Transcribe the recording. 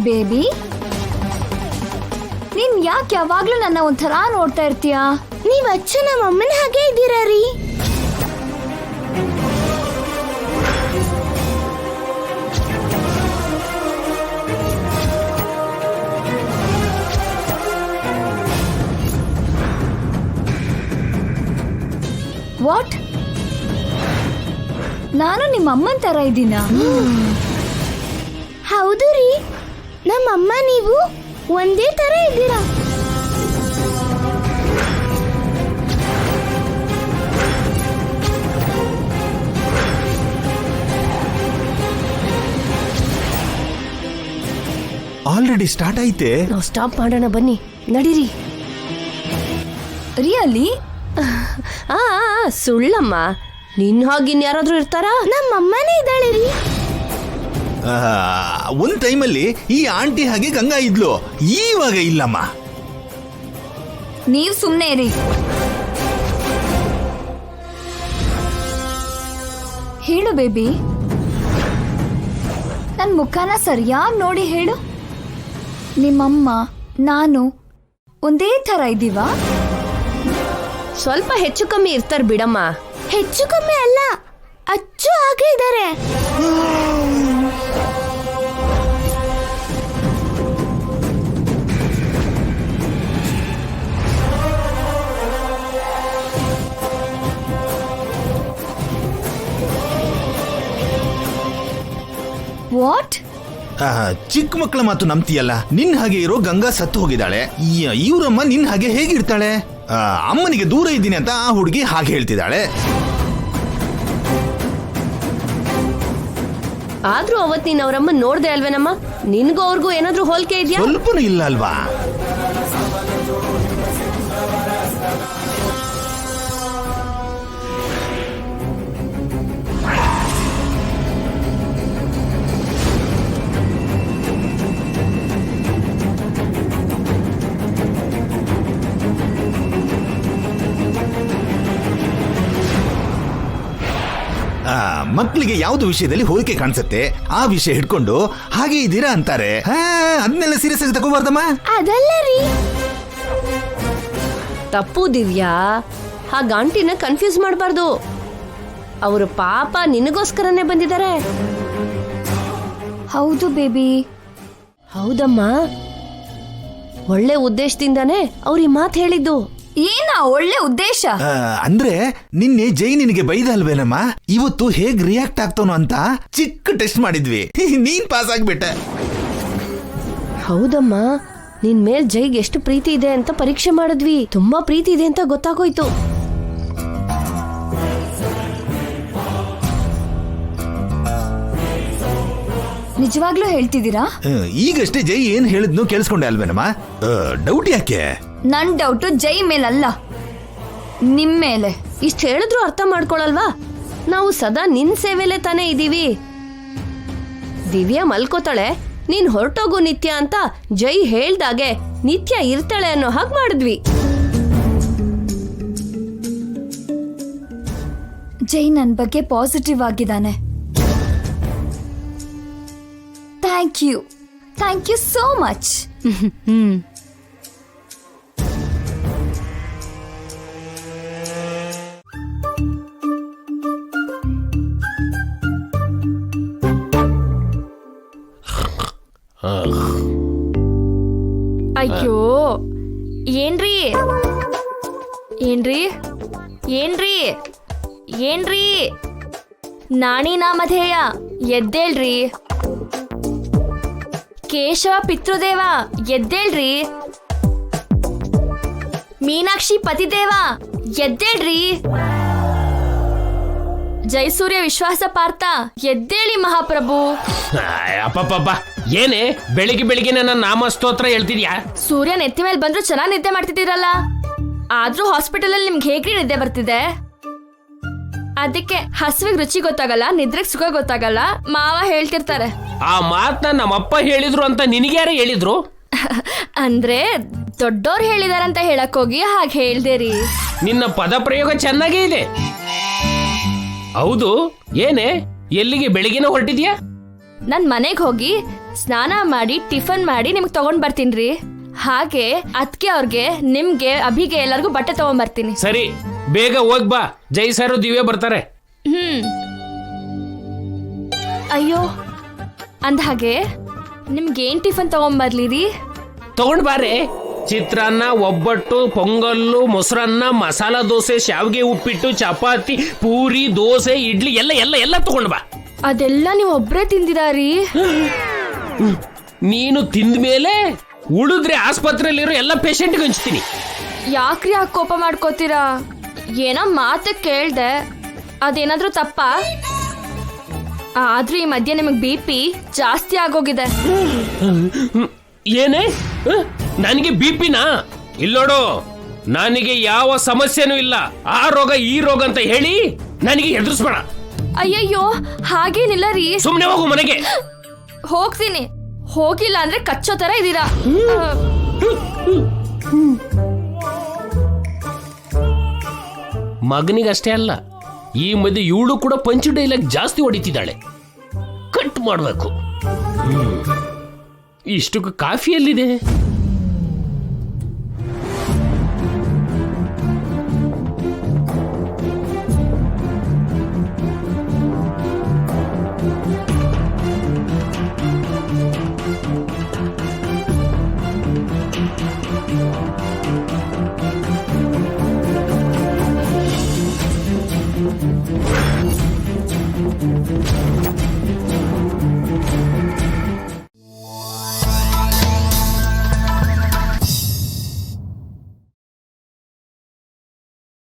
Baby, ನೀನ್ ಯಾಕೆ ಯಾವಾಗ್ಲೂ ನನ್ನ ಒಂಥರ ನೋಡ್ತಾ ಇರ್ತೀಯಾ? ನೀವ್ ಅಚ್ಚು ನಮ್ಮ ಅಮ್ಮನ ಹಾಗೆ ಇದ್ದೀರಾ ರೀ. ವಾಟ್? ನಾನು ನಿಮ್ಮ ಅಮ್ಮನ ತರ ಇದ್ದೀನಾ? ಹೌದು ರೀ, ನಮ್ಮಮ್ಮ ನೀವು ಒಂದೇ ತರ ಇದ್ದೀರಾ. ಆಲ್ರೆಡಿ ಸ್ಟಾರ್ಟ್ ಐತೆ. ನಾವು ಸ್ಟಾಪ್ ಮಾಡೋಣ ಬನ್ನಿ, ನಡೀರಿ. ರಿಯಲಿ? ಸುಳ್ಳಮ್ಮ, ನಿನ್ ಹಾಗಿನ್ ಯಾರಾದ್ರೂ ಇರ್ತಾರಾ? ನಮ್ಮಮ್ಮನೇ ಇದ್ದಾಳೆ ರೀ. ಒಂದ್ ಟೈಮಲ್ಲಿ ಈ ಆಂಟಿ ಹಾಗೆ ಗಂಗಾ ಇದ್ಲು, ಈವಾಗ ಇಲ್ಲಮ್ಮ. ನೀವ್ ಸುಮ್ನೆ ಇರಿ. ಹೇಳು ಬೇಬಿ, ನನ್ ಮುಖನ ಸರಿಯಾಗಿ ನೋಡಿ ಹೇಳು. ನಿಮ್ಮಮ್ಮ ನಾನು ಒಂದೇ ತರ ಇದ್ದೀವಾ? ಸ್ವಲ್ಪ ಹೆಚ್ಚು ಕಮ್ಮಿ ಇರ್ತಾರ ಬಿಡಮ್ಮ. ಹೆಚ್ಚು ಕಮ್ಮಿ ಅಲ್ಲ, ಅಚ್ಚು ಹಾಗೆ ಇದ್ದಾರೆ. ವಾಟ್? ಚಿಕ್ಕ ಮಕ್ಕಳ ಮಾತು ನಂಬ್ತೀಯಲ್ಲ. ನಿನ್ ಹಾಗೆ ಇರೋ ಗಂಗಾ ಸತ್ತು ಹೋಗಿದ್ದಾಳೆ, ಇವ್ರಮ್ಮ ನಿನ್ ಹಾಗೆ ಹೇಗಿರ್ತಾಳೆ? ಅಮ್ಮನಿಗೆ ದೂರ ಇದ್ದೀನಿ ಅಂತ ಆ ಹುಡುಗಿ ಹಾಗೆ ಹೇಳ್ತಿದ್ದಾಳೆ. ಆದ್ರೂ ಅವತ್ ನೀನ್ ಅವ್ರಮ್ಮ ನೋಡ್ದೆ ಅಲ್ವೇನಮ್ಮ? ನಿನ್ಗೂ ಅವ್ರಿಗೂ ಏನಾದ್ರೂ ಹೋಲಿಕೆ ಇದೆಯಾ? ಸ್ವಲ್ಪನೂ ಇಲ್ಲ ಅಲ್ವಾ? ಮಕ್ಕಳಿಗೆ ಯಾವ್ದು ವಿಷಯದಲ್ಲಿ ಹೋಲಿಕೆ ಕಾಣಿಸುತ್ತೆ ಆ ವಿಷಯ ಹಿಡ್ಕೊಂಡು ಹಾಗೆ ಇದ್ದೀರಾ ಅಂತಾರೆ. ಅದನ್ನೆಲ್ಲ ಸೀರಿಯಸ್ ಆಗಿ ತಗೋಬಾರ್ದಮ್ಮ. ಅದಲ್ಲ ರೀ. ತಪ್ಪು ದಿವ್ಯಾ, ಹಾಗ ಆಂಟಿನ ಕನ್ಫ್ಯೂಸ್ ಮಾಡಬಾರ್ದು. ಅವರು ಪಾಪ ನಿನಗೋಸ್ಕರನೇ ಬಂದಿದ್ದಾರೆ. ಹೌದು ಬೇಬಿ. ಹೌದಮ್ಮ, ಒಳ್ಳೆ ಉದ್ದೇಶದಿಂದಾನೇ ಅವ್ರ ಈ ಮಾತು ಹೇಳಿದ್ದು. ಏನ ಒಳ್ಳೆ ಉದ್ದೇಶ? ಅಂದ್ರೆ ನಿನ್ನೆ ಜೈ ನಿನಗೆ ಬೈದ ಅಲ್ವೇನಮ್ಮ, ಇವತ್ತು ಹೇಗ್ ರಿಯಾಕ್ಟ್ ಆಗ್ತಾನೋ ಅಂತ ಚಿಕ್ಕ ಟೆಸ್ಟ್ ಮಾಡಿದ್ವಿ. ನೀನ್ ಪಾಸ್ ಆಗ್ಬಿಟ್ಟೆ. ಹೌದಮ್ಮ, ನಿನ್ ಮೇಲ್ ಜೈಗೆ ಎಷ್ಟು ಪ್ರೀತಿ ಇದೆ ಅಂತ ಪರೀಕ್ಷೆ ಮಾಡಿದ್ವಿ. ತುಂಬಾ ಪ್ರೀತಿ ಇದೆ ಅಂತ ಗೊತ್ತಾಗೋಯ್ತು. ನಿಜವಾಗ್ಲೂ ಹೇಳ್ತಿದ್ದೀರಾ? ಈಗಷ್ಟೇ ಜೈ ಏನ್ ಹೇಳಿದ್ನು ಕೇಳಿಸ್ಕೊಂಡೆ ಅಲ್ವೇನಮ್ಮ? ಡೌಟ್ ಯಾಕೆ? ನನ್ ಡೌಟು ಜೈ ಮೇಲಲ್ಲ, ನಿಮ್ ಮೇಲೆ. ಇಷ್ಟ ಹೇಳಿದ್ರು ಅರ್ಥ ಮಾಡ್ಕೊಳಲ್ವಾ? ನಾವು ಸದಾ ನಿನ್ ಸೇವೆಲೆ ತಾನೇ ಇದೀವಿ. ದಿವ್ಯಾ ಮಲ್ಕೋತಾಳೆ, ನೀನ್ ಹೊರಟೋಗು ನಿತ್ಯ ಅಂತ ಜೈ ಹೇಳ್ದಾಗೆ ನಿತ್ಯ ಇರ್ತಾಳೆ ಅನ್ನೋ ಹಾಗೆ ಮಾಡಿದ್ವಿ. ಜೈ ನನ್ ಬಗ್ಗೆ ಪಾಸಿಟಿವ್ ಆಗಿದ್ದಾನೆ. Thank you so much. ಅಯ್ಯೋ, ಏನ್ರಿ ಏನ್ರಿ ಏನ್ರಿ ಏನ್ರಿ ನಾಣಿ ನಾಮಧೇಯ, ಎದ್ದೇಳ್ರಿ. ಕೇಶವ ಪಿತೃದೇವ, ಎದ್ದೇಳ್ರಿ. ಮೀನಾಕ್ಷಿ ಪತಿದೇವ, ಎದ್ದೇಳ್ರಿ. ಜಯಸೂರ್ಯ ವಿಶ್ವಾಸ ಪಾರ್ಥ, ಎದ್ದೇಳಿ ಮಹಾಪ್ರಭು. ಅಪ್ಪಪ್ಪ, ಏನೇ ಬೆಳಿಗ್ಗೆ ಬೆಳಿಗ್ಗೆ ನನ್ನ ನಾಮಸ್ತೋತ್ರ ಹೇಳ್ತಿದ್ಯಾ? ಸೂರ್ಯ ನೆತ್ತಿ ಮೇಲೆ ಬಂದ್ರು ಚೆನ್ನಾಗಿ ನಿದ್ದೆ ಮಾಡ್ತಿದ್ದೀರಲ್ಲ, ಆದ್ರೂ ಹಾಸ್ಪಿಟಲ್ ಅಲ್ಲಿ ನಿಮ್ಗೆ ಹೇಗ್ರಿ ನಿದ್ದೆ ಬರ್ತಿದೆ? ಅದಕ್ಕೆ ಹಸುವಿಗೆ ರುಚಿ ಗೊತ್ತಾಗಲ್ಲ, ನಿದ್ರೆಗೆ ಸುಖ ಗೊತ್ತಾಗಲ್ಲ ಮಾವ ಹೇಳ್ತಿರ್ತಾರೆ. ಆ ಮಾತನ್ನ ನಮ್ಮಪ್ಪ ಹೇಳಿದ್ರು ಅಂತ ನಿನಗ್ಯಾರ ಹೇಳಿದ್ರು? ಅಂದ್ರೆ ದೊಡ್ಡೋರ್ ಹೇಳಿದಾರಂತ ಹೇಳಕ್ ಹೋಗಿ ಹಾಗೆ ಹೇಳ್ದೇರಿ. ನಿನ್ನ ಪದ ಪ್ರಯೋಗ ಚೆನ್ನಾಗೇ ಇದೆ. ಹೌದು, ಏನೇ ಎಲ್ಲಿಗೆ ಬೆಳಿಗ್ಗೆನ ಹೊರಟಿದ್ಯಾ? ನನ್ ಮನೆಗ್ ಹೋಗಿ ಸ್ನಾನ ಮಾಡಿ ಟಿಫನ್ ಮಾಡಿ ನಿಮ್ಗೆ ತಗೊಂಡ್ ಬರ್ತೀನಿ. ಹಾಗೆ ಅದಕ್ಕೆ ಅವ್ರಿಗೆ ನಿಮ್ಗೆ ಅಭಿಗೆ ಎಲ್ಲರಿಗೂ ಬಟ್ಟೆ ತಗೊಂಡ್ ಬರ್ತೀನಿ. ಸರಿ, ಬೇಗ ಹೋಗ್ ಬಾ. ಜೈ ಸರ್ ದಿವ್ಯ ಬರ್ತಾರೆ. ಅಯ್ಯೋ, ಅಂದ್ಹಾಗೆ ನಿಮ್ಗೇನ್ ಟಿಫನ್ ತಗೊಂಬರ್ಲಿರಿ? ತಗೊಂಡ್ ಬಾರೆ. ಚಿತ್ರಾನ್ನ, ಒಬ್ಬಟ್ಟು, ಪೊಂಗಲ್ಲು, ಮೊಸರನ್ನ, ಮಸಾಲಾ ದೋಸೆ, ಶಾವಿಗೆ ಉಪ್ಪಿಟ್ಟು, ಚಪಾತಿ, ಪೂರಿ, ದೋಸೆ, ಇಡ್ಲಿ ಎಲ್ಲ ಎಲ್ಲ ಎಲ್ಲ ತಗೊಂಡ್ ಬಾ. ಅದೆಲ್ಲ ನೀವು ಒಬ್ರೇ ತಿಂದಿರಾರಿ? ನೀನು ತಿಂದ ಮೇಲೆ ಉಳಿದ್ರೆ ಆಸ್ಪತ್ರೆಯಲ್ಲಿರೋ ಎಲ್ಲ ಪೇಷಂಟ್ಗೆ ಹಂಚ್ತೀನಿ. ಯಾಕ್ರಿ ಯಾಕೆ ಕೋಪ ಮಾಡ್ಕೋತೀರಾ? ಏನೋ ಮಾತು ಕೇಳ್ದೆ, ಅದೇನಾದ್ರೂ ತಪ್ಪಾ? ಆದ್ರೂ ಈ ಮಧ್ಯೆ ನಿಮಗೆ BP ಜಾಸ್ತಿ ಆಗೋಗಿದೆ. ಏನೇ? ನನಗೆ ಬಿಪಿನಾ? ಇಲ್ಲೋಡು, ನನಗೆ ಯಾವ ಸಮಸ್ಯೆನೂ ಇಲ್ಲ. ಆ ರೋಗ ಈ ರೋಗ ಅಂತ ಹೇಳಿ ನನಗೆ ಎದುರಿಸ್ಬೇಡ. ಅಯ್ಯಯ್ಯೋ, ಹಾಗೇನಿಲ್ಲ ರೀ. ಸುಮ್ನೆ ಹೋಗು ಮನೆಗೆ. ಹೋಗ್ತೀನಿ. ಹೋಗಿಲ್ಲ ಅಂದ್ರೆ ಕಚ್ಚೋ ತರ ಇದೀರಾ. ಮಗನಿಗಷ್ಟೇ ಅಲ್ಲ, ಈ ಮಧ್ಯೆ ಇವಳು ಕೂಡ ಪಂಚ್ ಡೈಲಾಗ್ ಜಾಸ್ತಿ ಹೊಡಿತಿದ್ದಾಳೆ. ಕಟ್ ಮಾಡ್ಬೇಕು. ಇಷ್ಟಕ್ಕೆ ಕಾಫಿ ಎಲ್ಲಿದೆ?